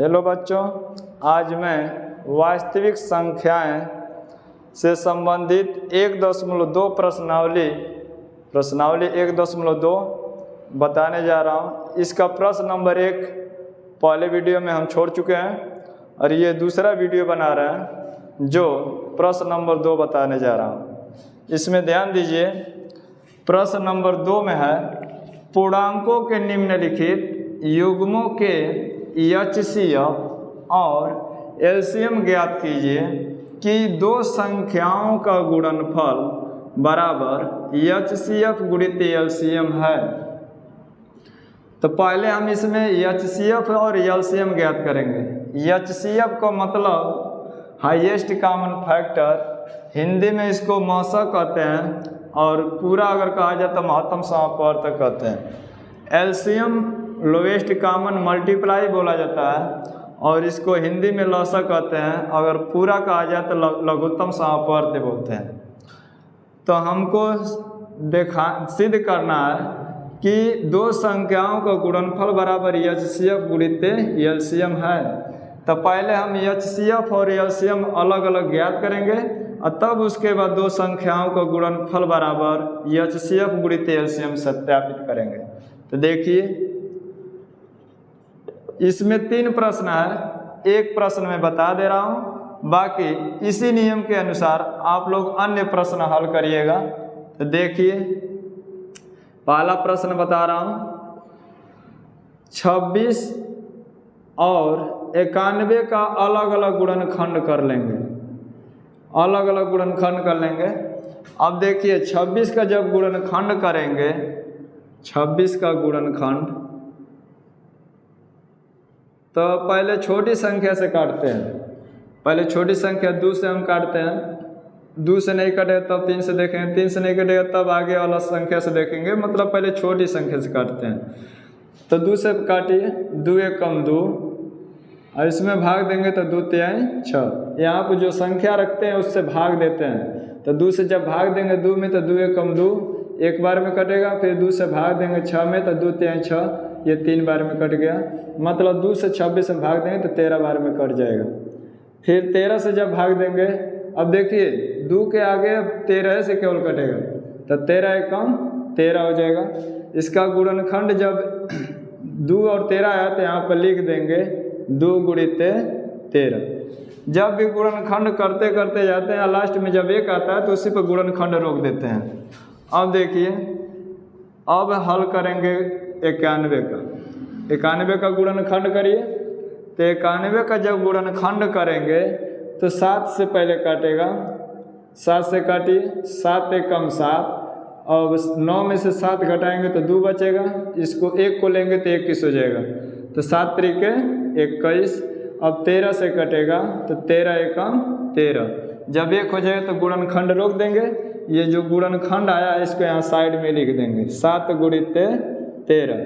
Hello बच्चों, आज मैं वास्तविक संख्याएं से संबंधित 1.2 प्रश्नावली 1.2 बताने जा रहा हूं। इसका प्रश्न नंबर 1 पहले वीडियो में हम छोड़ चुके हैं और ये दूसरा वीडियो बना रहे हैं जो प्रश्न नंबर 2 बताने जा रहा हूं। इसमें ध्यान दीजिए, प्रश्न नंबर 2 में है पूर्णांकों के निम्नलिखित युग्मों के HCF और LCM ज्ञात कीजिए कि दो संख्याओं का गुणनफल बराबर HCF गुणित LCM है। तो पहले हम इसमें HCF और LCM ज्ञात करेंगे। HCF का मतलब हाईएस्ट कॉमन फैक्टर, हिंदी में इसको मौसा कहते हैं और पूरा अगर कहा जाए तो महत्तम समापवर्तक कहते हैं। LCM लोवेस्ट कॉमन मल्टीप्लाई बोला जाता है और इसको हिंदी में लौसा कहते हैं, अगर पूरा कहा जाए तो लघुत्तम समापवर्तक बोलते हैं। तो हमको सिद्ध करना है कि दो संख्याओं का गुणनफल बराबर HCF गुणित LCM है। तो पहले हम HCF और LCM अलग अलग ज्ञात करेंगे और तब उसके बाद दो संख्याओं का गुणनफल बराबर HCF गुणित LCM सत्यापित करेंगे। तो देखिए, इसमें 3 प्रश्न है, एक प्रश्न मैं बता दे रहा हूं, बाकी इसी नियम के अनुसार आप लोग अन्य प्रश्न हल करिएगा। तो देखिए, पहला प्रश्न बता रहा हूं, 26 और 91 का अलग अलग गुणनखंड कर लेंगे। अलग अलग गुणनखंड कर लेंगे। अब देखिए, 26 का जब गुणनखंड करेंगे, 26 का गुणनखंड, तो पहले छोटी संख्या से काटते हैं। पहले छोटी संख्या 2 से हम काटते हैं। 2 से नहीं कटेगा तब 3 से देखेंगे, 3 से नहीं कटेगा तब आगे वाला संख्या से देखेंगे, मतलब पहले छोटी संख्या से काटते हैं। तो 2 से काटिए, 2 एक कम 2 और इसमें भाग देंगे तो 2 तिहाई 6। यहाँ पर जो संख्या रखते हैं उससे भाग देते हैं। तो 2 से जब भाग देंगे 2 में तो 2 एक कम 2 एक बार में कटेगा, फिर 2 से भाग देंगे 6 में तो 2 तिहाई 6, ये 3 बार में कट गया। मतलब 2 से 26 में भाग देंगे तो 13 बार में कट जाएगा। फिर 13 से जब भाग देंगे, अब देखिए 2 के आगे 13 से केवल कटेगा तो 13 एक कम 13 हो जाएगा। इसका गुणनखंड जब 2 और 13 आया तो यहाँ पर लिख देंगे 2 गुणित 13। जब भी गुणनखंड करते करते जाते हैं, लास्ट में जब 1 आता है तो उसी पर गुणनखंड रोक देते हैं। अब देखिए, अब हल करेंगे 91 का। 91 का गुणनखंड करिए। तो 91 का जब गुणनखंड करेंगे तो 7 से पहले काटेगा, 7 से काटिए, 7 एक कम 7। अब 9 में से 7 घटाएंगे तो 2 बचेगा, इसको 1 को लेंगे तो 21 हो जाएगा। तो 7 तरीके 21। अब 13 से कटेगा तो 13 एक कम 13। जब 1 हो जाएगा तो गुणनखंड रोक देंगे। ये जो गुणनखंड आया इसको यहाँ साइड में लिख देंगे, 7 गुणित 13।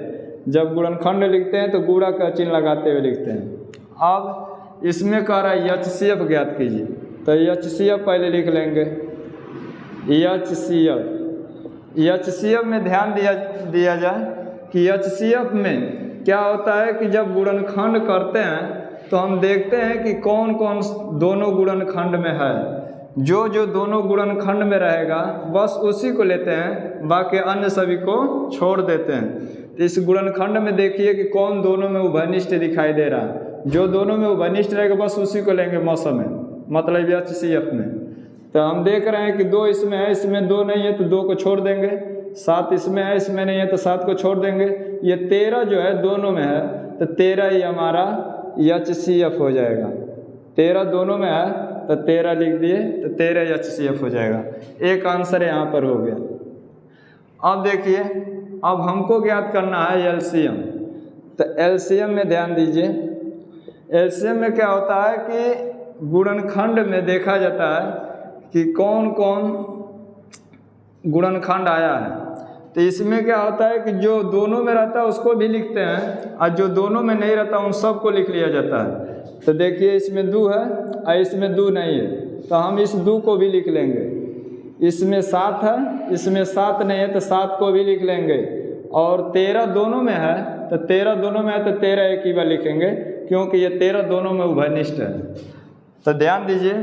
जब गुणनखंड लिखते हैं तो गुणा का चिन्ह लगाते हुए लिखते हैं। अब इसमें कह रहा है HCF ज्ञात कीजिए। तो HCF पहले लिख लेंगे। HCF में ध्यान दिया जाए कि HCF में क्या होता है कि जब गुणनखंड करते हैं तो हम देखते हैं कि कौन कौन दोनों गुणनखंड में है। जो जो दोनों गुणनखंड में रहेगा बस उसी को लेते हैं, बाकी अन्य सभी को छोड़ देते हैं। तो इस गुणनखंड में देखिए कि कौन दोनों में उभयनिष्ठ दिखाई दे रहा है। जो दोनों में उभयनिष्ठ रहेगा बस उसी को लेंगे मौसम में, मतलब HCF में। तो हम देख रहे हैं कि 2 इसमें है, इसमें 2 नहीं है तो 2 को छोड़ देंगे। 7 इसमें है, इसमें नहीं है तो 7 को छोड़ देंगे। ये 13 जो है दोनों में है तो 13 ही हमारा HCF हो जाएगा। 13 दोनों में है तो 13 लिख दिए तो 13 HCF हो जाएगा। एक आंसर यहाँ पर हो गया। अब देखिए, अब हमको ज्ञात करना है LCM। तो LCM में ध्यान दीजिए, LCM में क्या होता है कि गुणनखंड में देखा जाता है कि कौन कौन गुणनखंड आया है। तो इसमें क्या होता है कि जो दोनों में रहता है उसको भी लिखते हैं और जो दोनों में नहीं रहता उन सबको लिख लिया जाता है। तो देखिए, इसमें 2 है और इसमें 2 नहीं है तो हम इस 2 को भी लिख लेंगे। इसमें 7 है, इसमें 7 नहीं है तो 7 को भी लिख लेंगे। और 13 दोनों में है तो 13 दोनों में है तो 13 एक ही बार लिखेंगे। क्योंकि ये 13 दोनों में उभयनिष्ठ है। तो ध्यान दीजिए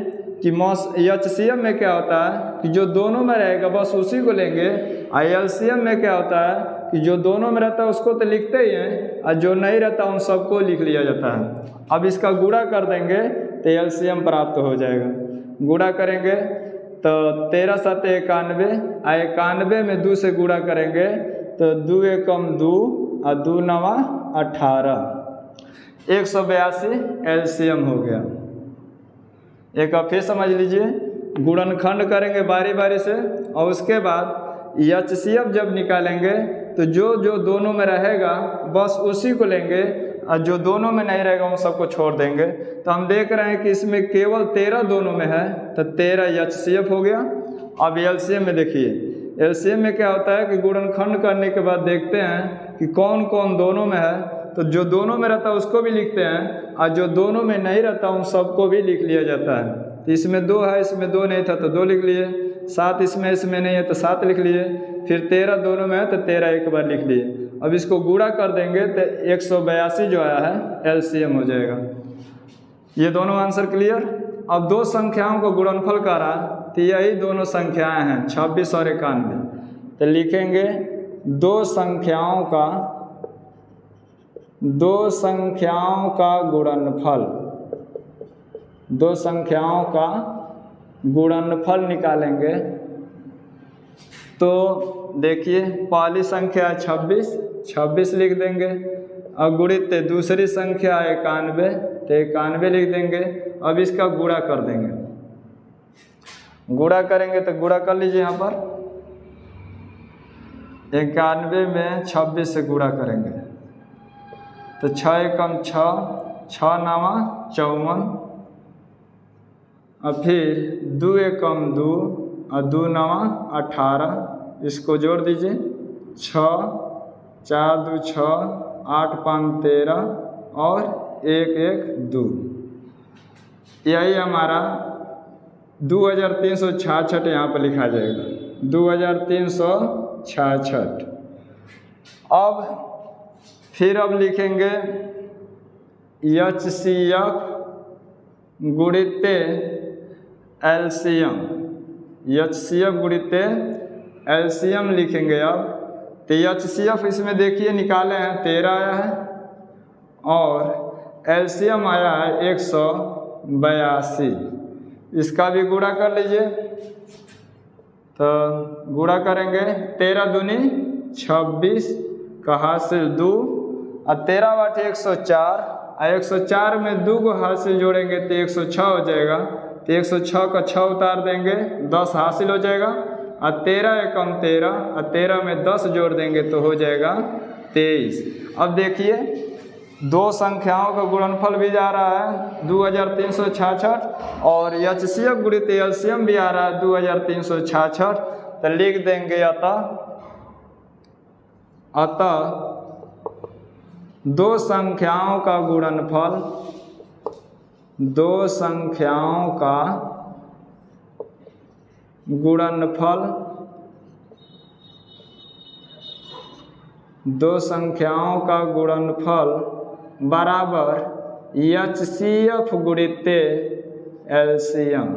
कि HCF में क्या होता है कि जो दोनों में रहेगा बस उसी को लेंगे। LCM में क्या होता है कि जो दोनों में रहता है उसको तो लिखते ही हैं और जो नहीं रहता उन सबको लिख लिया जाता है। अब इसका गुणा कर देंगे तो LCM प्राप्त हो जाएगा। गुणा करेंगे तो 13 7 91, 91 में 2 से गुणा करेंगे तो 2 एकम 2 और 2 नवा 18, 182 LCM हो गया। एक बार फिर समझ लीजिए, गुणनखंड करेंगे बारी बारी से और उसके बाद HCF जब निकालेंगे तो जो जो दोनों में रहेगा बस उसी को लेंगे और जो दोनों में नहीं रहेगा उन सबको छोड़ देंगे। तो हम देख रहे हैं कि इसमें केवल 13 दोनों में है तो 13 HCF हो गया। अब LCM में देखिए, LCM में क्या होता है कि गुणनखंड करने के बाद देखते हैं कि कौन कौन दोनों में है, तो जो दोनों में रहता है उसको भी लिखते हैं और जो दोनों में नहीं रहता उन सबको भी लिख लिया जाता है। तो इसमें 2 है, इसमें 2 नहीं था तो 2 लिख लिए, 7 इसमें नहीं है तो 7 लिख लिए, फिर 13 दोनों में है तो 13 एक बार लिख लिए। अब इसको गुणा कर देंगे तो 182 जो आया है LCM हो जाएगा। ये दोनों आंसर क्लियर। अब 2 संख्याओं को गुणनफल करा तो यही दोनों संख्याएं हैं 26 और 91। तो लिखेंगे 2 संख्याओं का गुणनफल, 2 संख्याओं का गुणनफल निकालेंगे। तो देखिए पहली संख्या 26 लिख देंगे और गुणित दूसरी संख्या 91 तो 91 लिख देंगे। अब इसका गुणा कर देंगे, गुणा करेंगे तो गुणा कर लीजिए। यहाँ पर 91 में 26 से गुणा करेंगे तो 6 एकम 6, 6 नवा 54 और फिर 2 एकम 2 और 2 नवा 18, इसको जोड़ दीजिए 6 4 2 6 8 5 13 और 1 1 2। यही हमारा 2366 यहाँ पर लिखा जाएगा, 2366। अब फिर अब लिखेंगे HCF गुणित LCM, HCF गुणित LCM लिखेंगे। अब तो HCF इसमें देखिए निकाले हैं 13 आया है और LCM आया है 182। इसका भी गुणा कर लीजिए। तो गुणा करेंगे 13 दूनी 26 का हासिल 2 और 13 बाटे 104 और 104 में 2 को हासिल जोड़ेंगे तो 106 हो जाएगा। तो 106 का 6 उतार देंगे 10 हासिल हो जाएगा और 13 एकम 13 और 13 में 10 जोड़ देंगे तो हो जाएगा 23। अब देखिए 2 संख्याओं का गुणनफल भी जा रहा है 2366 और HCF गुणित LCM भी आ रहा है 2366। तो लिख देंगे अतः 2 संख्याओं का गुणनफल, 2 संख्याओं का गुणनफल, 2 संख्याओं का गुणनफल बराबर HCF गुणित LCM।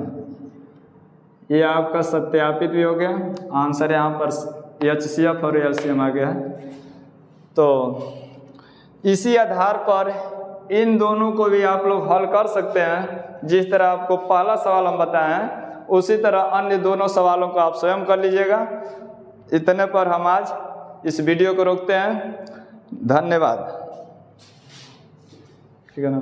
ये आपका सत्यापित भी हो गया, आंसर यहाँ पर HCF और LCM आ गया है। तो इसी आधार पर इन दोनों को भी आप लोग हल कर सकते हैं। जिस तरह आपको पहला सवाल हम बताए हैं उसी तरह अन्य दोनों सवालों को आप स्वयं कर लीजिएगा। इतने पर हम आज इस वीडियो को रोकते हैं। धन्यवाद। ठीक है ना।